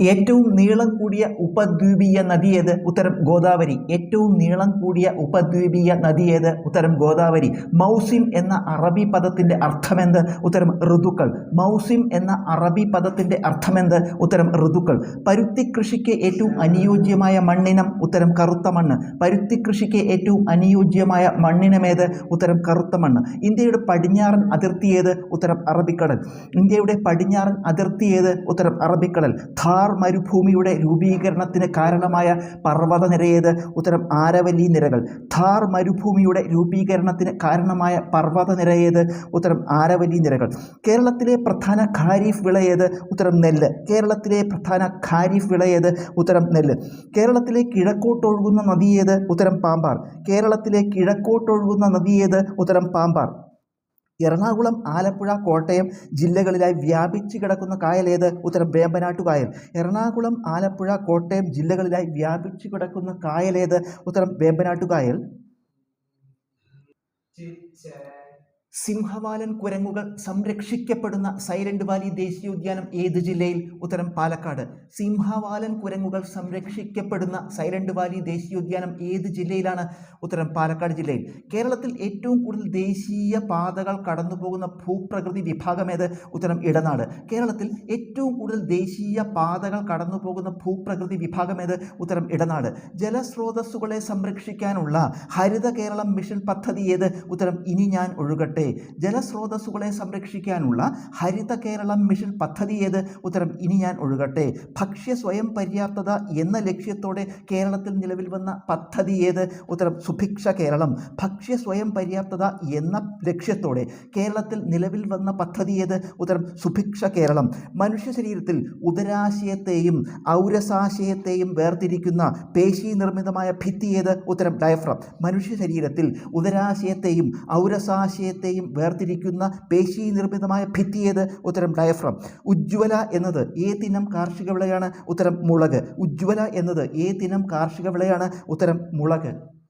ഏറ്റവും നീളം കൂടിയ ഉപദ്വീപീയ നദി ഏത്? ഉത്തരം ഗോദാവരി. ഏറ്റവും നീളം കൂടിയ ഉപദ്വീപീയ നദി ഏത്? ഉത്തരം ഗോദാവരി. മൗസിം എന്ന അറബി പദത്തിന്റെ അർത്ഥമെന്ത്? ഉത്തരം ഋതുക്കൾ. മൗസിം എന്ന അറബി പദത്തിന്റെ അർത്ഥമെന്ത്? ഉത്തരം ഋതുക്കൾ. പരുത്തി കൃഷിക്ക് ഏറ്റവും അനുയോജ്യമായ മണ്ണിനം? ഉത്തരം കറുത്ത മണ്ണ്. പരുത്തി കൃഷിക്ക് ഏറ്റവും അനുയോജ്യമായ മണ്ണിനമേത്? ഉത്തരം കറുത്ത മണ്ണ്. ഇന്ത്യയുടെ പടിഞ്ഞാറൻ അതിർത്തി ഏത്? ഉത്തരം അറബിക്കടൽ. ഇന്ത്യയുടെ പടിഞ്ഞാറൻ അതിർത്തി ഏത്? ഉത്തരം അറബിക്കടൽ. ഥാർ മരുഭൂമിയുടെ രൂപീകരണത്തിന് കാരണമായ പർവ്വതനിരയേത്? ഉത്തരം ആരവല്ലി നിരകൾ. ഥാർ മരുഭൂമിയുടെ രൂപീകരണത്തിന് കാരണമായ പർവ്വതനിരയേത്? ഉത്തരം ആരവല്ലി നിരകൾ. കേരളത്തിലെ പ്രധാന ഖാരിഫ് വിളയേത്? ഉത്തരം നെല്ല്. കേരളത്തിലെ പ്രധാന ഖാരിഫ് വിളയേത്? ഉത്തരം നെല്ല്. കേരളത്തിലെ കിഴക്കോട്ടൊഴുകുന്ന നദിയേത്? ഉത്തരം പാമ്പാർ. കേരളത്തിലെ കിഴക്കോട്ടൊഴുകുന്ന നദിയേത്? ഉത്തരം പാമ്പാർ. എറണാകുളം, ആലപ്പുഴ, കോട്ടയം ജില്ലകളിലായി വ്യാപിച്ചു കിടക്കുന്ന കായൽ ഏത്? ഉത്തരം വേമ്പനാട്ടു കായൽ. എറണാകുളം, ആലപ്പുഴ, കോട്ടയം ജില്ലകളിലായി വ്യാപിച്ചു കിടക്കുന്ന കായൽ ഏത്? ഉത്തരം വേമ്പനാട്ടു കായൽ. സിംഹവാലൻ കുരങ്ങുകൾ സംരക്ഷിക്കപ്പെടുന്ന സൈലന്റ് വാലി ദേശീയോദ്യാനം ഏത് ജില്ലയിൽ? ഉത്തരം പാലക്കാട്. സിംഹവാലൻ കുരങ്ങുകൾ സംരക്ഷിക്കപ്പെടുന്ന സൈലന്റ് വാലി ദേശീയോദ്യാനം ഏത് ജില്ലയിലാണ്? ഉത്തരം പാലക്കാട് ജില്ലയിൽ. കേരളത്തിൽ ഏറ്റവും കൂടുതൽ ദേശീയ പാതകൾ കടന്നുപോകുന്ന ഭൂപ്രകൃതി വിഭാഗം ഏത്? ഉത്തരം ഇടനാട്. കേരളത്തിൽ ഏറ്റവും കൂടുതൽ ദേശീയ പാതകൾ കടന്നുപോകുന്ന ഭൂപ്രകൃതി വിഭാഗം ഏത്? ഉത്തരം ഇടനാട്. ജലസ്രോതസ്സുകളെ സംരക്ഷിക്കാനുള്ള ഹരിത കേരളം മിഷൻ പദ്ധതി ഏത്? ഉത്തരം ഇനി ഞാൻ ഒഴുകട്ടെ. ജലസ്രോതസ്സുകളെ സംരക്ഷിക്കാനുള്ള ഹരിത കേരളം മിഷൻ പദ്ധതി ഏത്? ഉത്തരം ഇനി ഞാൻ ഒഴുകട്ടെ. ഭക്ഷ്യ സ്വയം പര്യാപ്തത എന്ന ലക്ഷ്യത്തോടെ കേരളത്തിൽ നിലവിൽ വന്ന പദ്ധതി ഏത്? ഉത്തരം സുഭിക്ഷ കേരളം. ഭക്ഷ്യ സ്വയം പര്യാപ്തത എന്ന ലക്ഷ്യത്തോടെ കേരളത്തിൽ നിലവിൽ വന്ന പദ്ധതി ഏത്? ഉത്തരം സുഭിക്ഷ കേരളം. മനുഷ്യ ശരീരത്തിൽ ഉദരാശയത്തെയും ഔരസാശയത്തെയും വേർതിരിക്കുന്ന പേശി നിർമ്മിതമായ ഭിത്തി ഏത്? ഉത്തരം ഡയഫ്രം. മനുഷ്യ ശരീരത്തിൽ ഉദരാശയത്തെയും ഔരസാശയത്തെയും വേർതിരിക്കുന്ന പേശി നിർമ്മിതമായ ഭിത്തി ഏത്? ഉത്തരം ഡയഫ്രം. ഉജ്ജ്വല എന്നത് ഏതിനം കാർഷിക വിളയാണ്? ഉത്തരം മുളക്. ഉജ്ജ്വല എന്നത് ഏതിനം കാർഷിക വിളയാണ്? ഉത്തരം മുളക്.